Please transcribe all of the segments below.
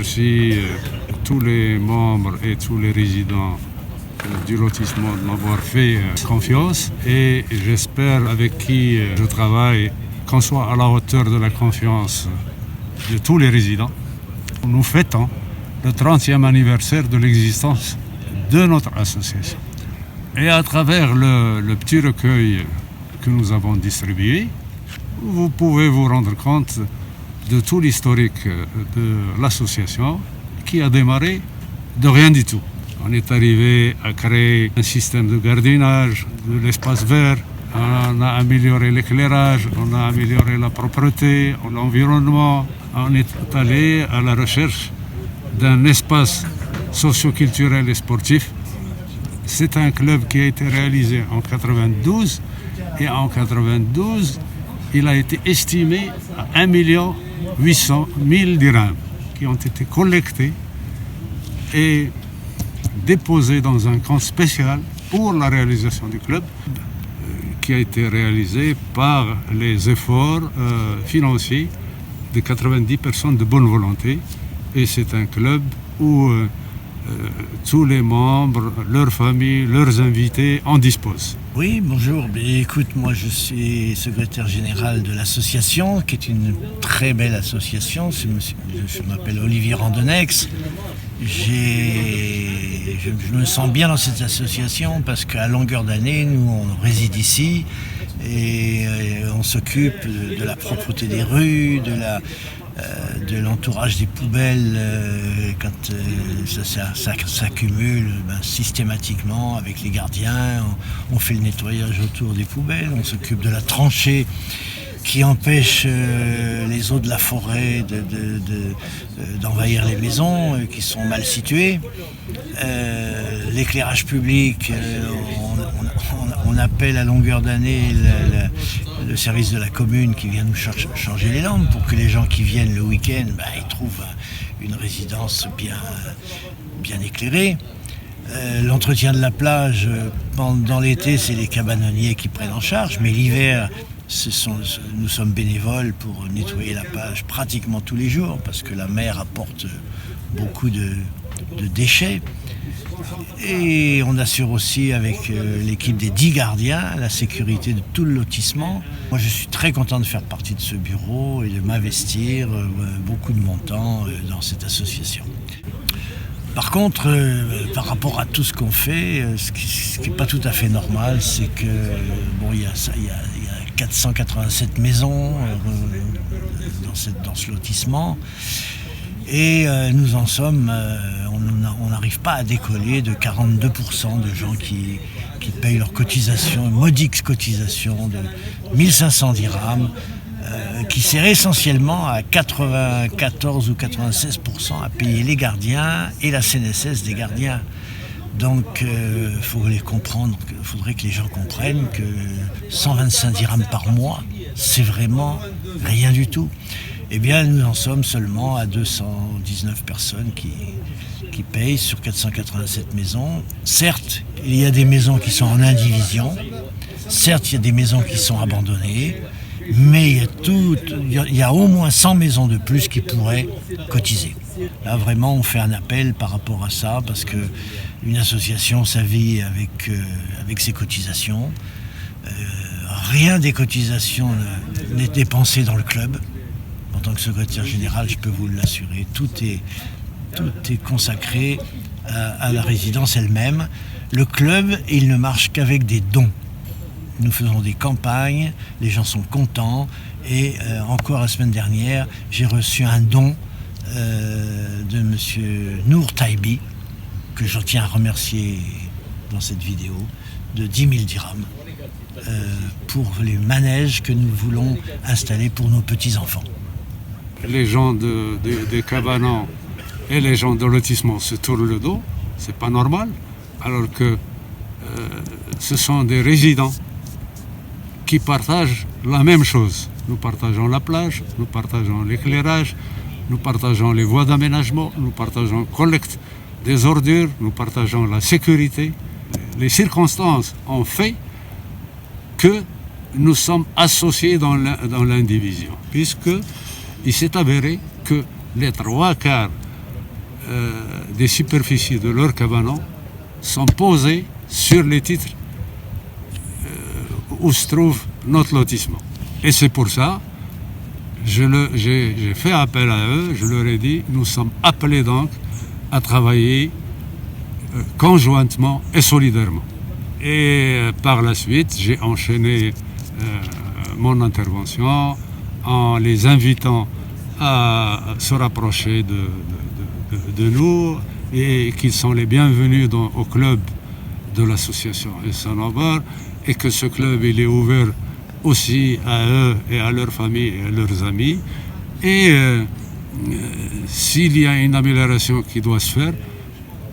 remercie tous les membres et tous les résidents du lotissement de m'avoir fait confiance et j'espère avec qui je travaille qu'on soit à la hauteur de la confiance de tous les résidents. Nous fêtons le 30e anniversaire de l'existence de notre association. Et à travers le petit recueil que nous avons distribué, vous pouvez vous rendre compte de tout l'historique de l'association qui a démarré de rien du tout. On est arrivé à créer un système de gardiennage, de l'espace vert, on a amélioré l'éclairage, on a amélioré la propreté, l'environnement. On est allé à la recherche d'un espace socio-culturel et sportif. C'est un club qui a été réalisé en 92 et en 92, il a été estimé à 1 800 000 dirhams qui ont été collectés et déposés dans un compte spécial pour la réalisation du club qui a été réalisé par les efforts financiers de 90 personnes de bonne volonté. Et c'est un club où tous les membres, leurs familles, leurs invités en disposent. Oui, bonjour. Écoute, moi je suis secrétaire général de l'association, qui est une très belle association. Je m'appelle Olivier Randonex. Je me sens bien dans cette association parce qu'à longueur d'année, nous on réside ici et on s'occupe de la propreté des rues, de l'entourage des poubelles quand ça s'accumule systématiquement avec les gardiens. On fait le nettoyage autour des poubelles, on s'occupe de la tranchée qui empêche les eaux de la forêt d'envahir les maisons qui sont mal situées. L'éclairage public, on appelle à longueur d'année le service de la commune qui vient nous changer les lampes pour que les gens qui viennent le week-end, ils trouvent une résidence bien éclairée. L'entretien de la plage, dans l'été, c'est les cabanonniers qui prennent en charge, mais l'hiver, nous sommes bénévoles pour nettoyer la plage pratiquement tous les jours parce que la mer apporte beaucoup de déchets. Et on assure aussi avec l'équipe des 10 gardiens la sécurité de tout le lotissement. Moi je suis très content de faire partie de ce bureau et de m'investir beaucoup de mon temps dans cette association. Par contre, par rapport à tout ce qu'on fait, ce qui n'est pas tout à fait normal, c'est que il y a 487 maisons dans ce lotissement et nous en sommes, on n'arrive pas à décoller de 42% de gens qui payent leurs cotisations, une modique cotisation de 1500 dirhams, qui sert essentiellement à 94 ou 96% à payer les gardiens et la CNSS des gardiens. Donc il faudrait que les gens comprennent que 125 dirhams par mois, c'est vraiment rien du tout. Eh bien, nous en sommes seulement à 219 personnes qui payent sur 487 maisons. Certes, il y a des maisons qui sont en indivision, certes, il y a des maisons qui sont abandonnées, mais il y a au moins 100 maisons de plus qui pourraient cotiser. Là, vraiment, on fait un appel par rapport à ça, parce qu'une association, ça vit avec ses cotisations. Rien des cotisations n'est dépensé dans le club. En tant que secrétaire général, je peux vous l'assurer. Tout est consacré à la résidence elle-même. Le club, il ne marche qu'avec des dons. Nous faisons des campagnes, les gens sont contents. Et encore la semaine dernière, j'ai reçu un don de M. Nour Taibi, que je tiens à remercier dans cette vidéo, de 10 000 dirhams pour les manèges que nous voulons installer pour nos petits-enfants. Les gens des cabanons et les gens de lotissement se tournent le dos, c'est pas normal, alors que ce sont des résidents qui partagent la même chose. Nous partageons la plage, nous partageons l'éclairage, nous partageons les voies d'aménagement, nous partageons la collecte des ordures, nous partageons la sécurité. Les circonstances ont fait que nous sommes associés dans l'indivision, puisqu'il s'est avéré que les 3/4 des superficies de leur cabanon sont posées sur les titres où se trouve notre lotissement. Et c'est pour ça j'ai fait appel à eux, je leur ai dit, nous sommes appelés donc à travailler conjointement et solidairement. Et par la suite, j'ai enchaîné mon intervention en les invitant à se rapprocher de nous et qu'ils sont les bienvenus au club de l'association Essanombar et que ce club il est ouvert aussi à eux et à leurs familles et à leurs amis. Et s'il y a une amélioration qui doit se faire,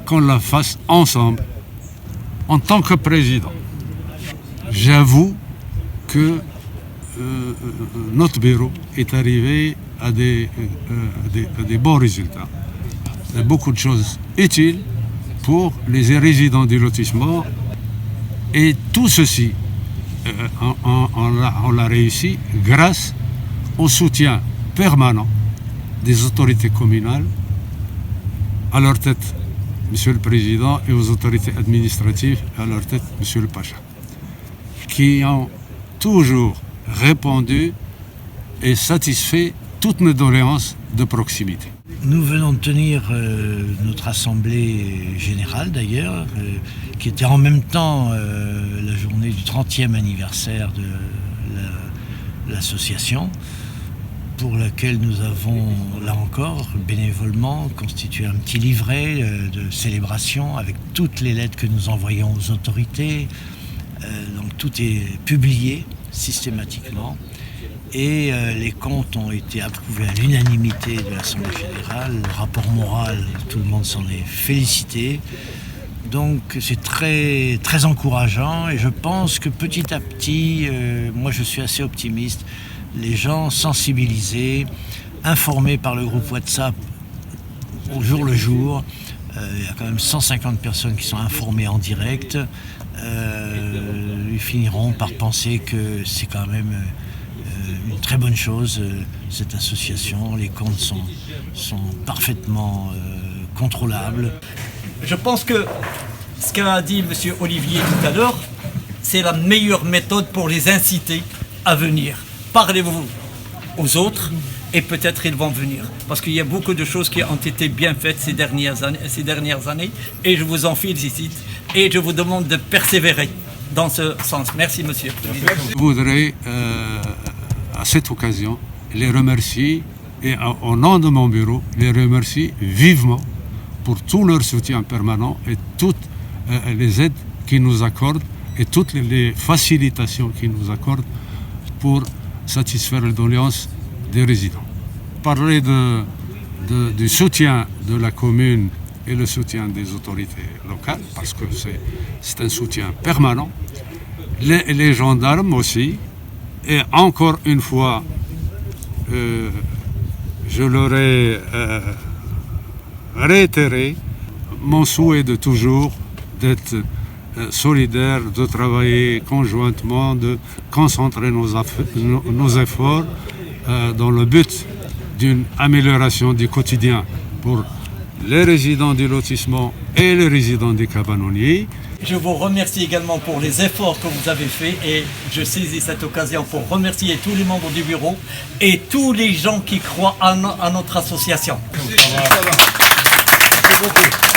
qu'on la fasse ensemble. En tant que président, j'avoue que notre bureau est arrivé à des bons résultats. Il y a beaucoup de choses utiles pour les résidents du lotissement et tout ceci, on l'a réussi grâce au soutien permanent des autorités communales, à leur tête Monsieur le Président et aux autorités administratives, à leur tête Monsieur le Pacha, qui ont toujours répondu et satisfait toutes nos doléances de proximité. Nous venons de tenir notre assemblée générale d'ailleurs, qui était en même temps la journée du 30e anniversaire de l'association, pour laquelle nous avons, là encore, bénévolement constitué un petit livret de célébration avec toutes les lettres que nous envoyons aux autorités. Donc tout est publié systématiquement. Et les comptes ont été approuvés à l'unanimité de l'Assemblée générale. Le rapport moral, tout le monde s'en est félicité. Donc c'est très, très encourageant et je pense que petit à petit, moi je suis assez optimiste, les gens sensibilisés, informés par le groupe WhatsApp au jour le jour, il y a quand même 150 personnes qui sont informées en direct, ils finiront par penser que c'est quand même une très bonne chose, cette association. Les comptes sont parfaitement contrôlables. Je pense que ce qu'a dit M. Olivier tout à l'heure, c'est la meilleure méthode pour les inciter à venir. Parlez-vous aux autres et peut-être ils vont venir. Parce qu'il y a beaucoup de choses qui ont été bien faites ces dernières années et je vous en félicite et je vous demande de persévérer dans ce sens. Merci monsieur. Je voudrais à cette occasion les remercier et au nom de mon bureau les remercier vivement pour tout leur soutien permanent et toutes les aides qu'ils nous accordent et toutes les facilitations qu'ils nous accordent pour satisfaire les doléances des résidents. Parler du soutien de la commune et le soutien des autorités locales, parce que c'est un soutien permanent. Les gendarmes aussi, et encore une fois, je leur ai réitéré mon souhait de toujours d'être solidaire, de travailler conjointement, de concentrer nos efforts dans le but d'une amélioration du quotidien pour les résidents du lotissement et les résidents des cabanonniers. Je vous remercie également pour les efforts que vous avez faits et je saisis cette occasion pour remercier tous les membres du bureau et tous les gens qui croient à notre association. Merci beaucoup.